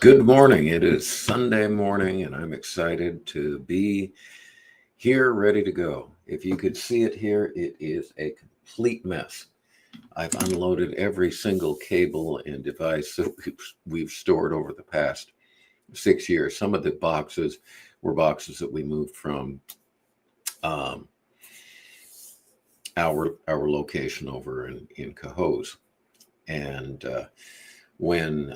Good morning. It is Sunday morning, and I'm excited to be here ready to go. If you could see it here, it is a complete mess. I've unloaded every single cable and device that we've stored over the past 6 years. Some of the boxes were boxes that we moved from um, our location over in Cohoes. And when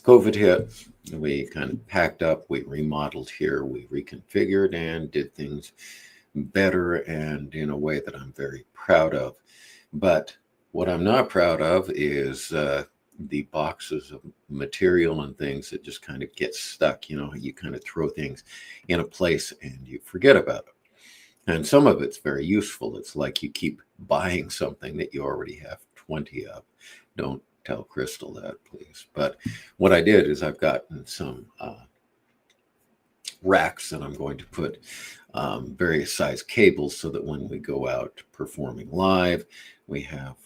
COVID hit, we kind of packed up, we remodeled here, we reconfigured and did things better and in a way that I'm very proud of. But what I'm not proud of is the boxes of material and things that just kind of get stuck. You know, you kind of throw things in a place and you forget about it. And some of it's very useful. It's like you keep buying something that you already have 20 of. Don't tell Crystal that, please. But what I did is I've gotten some racks that I'm going to put various size cables so that when we go out performing live, we have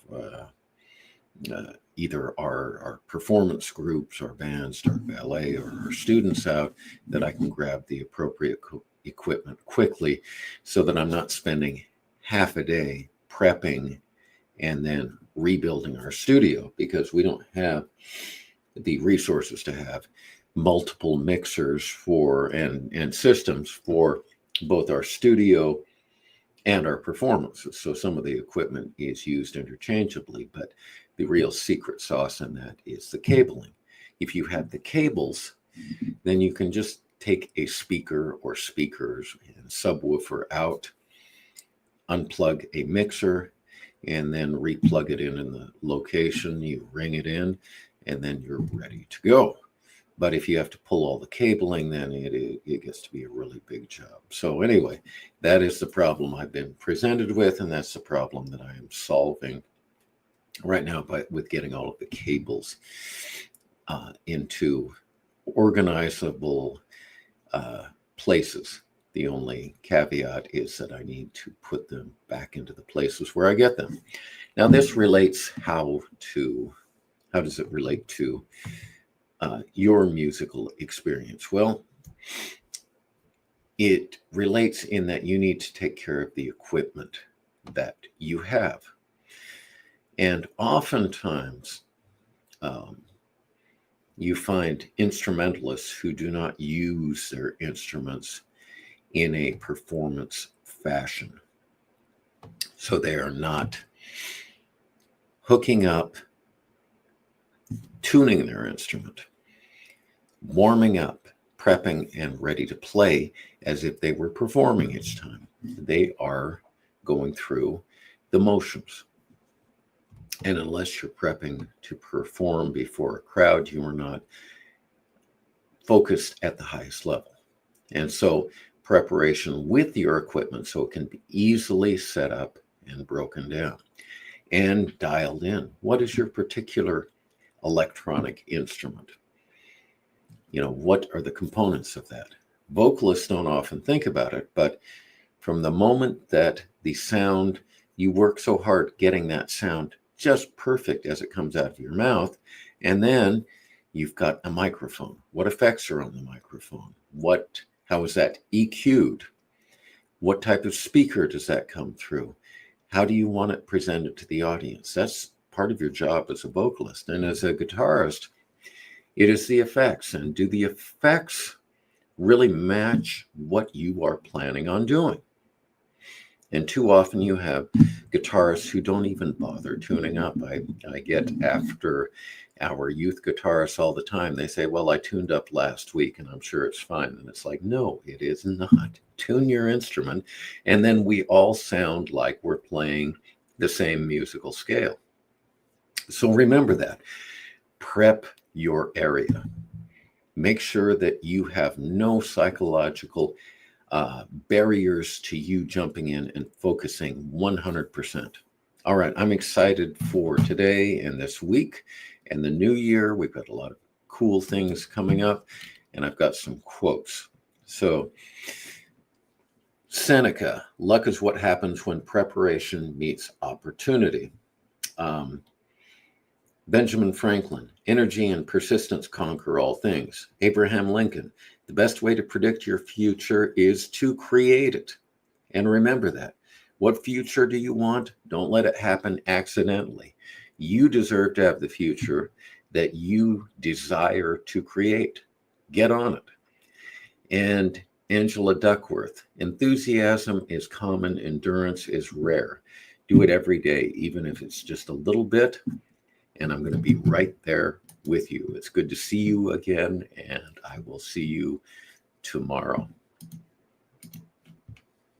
either our performance groups, our bands, our ballet, or our students out, that I can grab the appropriate equipment quickly so that I'm not spending half a day prepping and then rebuilding our studio, because we don't have the resources to have multiple mixers for and systems for both our studio and our performances. So some of the equipment is used interchangeably, but the real secret sauce in that is the cabling. If you have the cables, then you can just take a speaker or speakers and subwoofer out, unplug a mixer, and then replug it in the location. You ring it in, and then you're ready to go. But if you have to pull all the cabling, then it gets to be a really big job. So anyway, that is the problem I've been presented with, and that's the problem that I am solving right now with getting all of the cables into organizable places. The only caveat is that I need to put them back into the places where I get them. Now, this relates how does it relate to your musical experience? Well, it relates in that you need to take care of the equipment that you have. And oftentimes, you find instrumentalists who do not use their instruments in a performance fashion. So they are not hooking up, tuning their instrument, warming up, prepping, and ready to play as if they were performing each time. They are going through the motions. And unless you're prepping to perform before a crowd, you are not focused at the highest level. And so preparation with your equipment so it can be easily set up and broken down and dialed in. What is your particular electronic instrument? You know, what are the components of that? Vocalists don't often think about it, but from the moment that the sound, you work so hard getting that sound just perfect as it comes out of your mouth, and then you've got a microphone. What effects are on the microphone? How is that EQ'd? What type of speaker does that come through? How do you want it presented to the audience? That's part of your job as a vocalist. And as a guitarist, it is the effects. And do the effects really match what you are planning on doing? And too often you have guitarists who don't even bother tuning up. I get after our youth guitarists all the time. They say, well, I tuned up last week and I'm sure it's fine. And it's like, no, it is not. Tune your instrument. And then we all sound like we're playing the same musical scale. So remember that. Prep your area. Make sure that you have no psychological barriers to you jumping in and focusing 100%. All right, I'm excited for today and this week and the new year. We've got a lot of cool things coming up, and I've got some quotes. So, Seneca, luck is what happens when preparation meets opportunity. Benjamin Franklin, energy and persistence conquer all things. Abraham Lincoln, the best way to predict your future is to create it. And remember that. What future do you want? Don't let it happen accidentally. You deserve to have the future that you desire to create. Get on it. And Angela Duckworth, enthusiasm is common, endurance is rare. Do it every day, even if it's just a little bit. And I'm going to be right there with you. It's good to see you again, and I will see you tomorrow.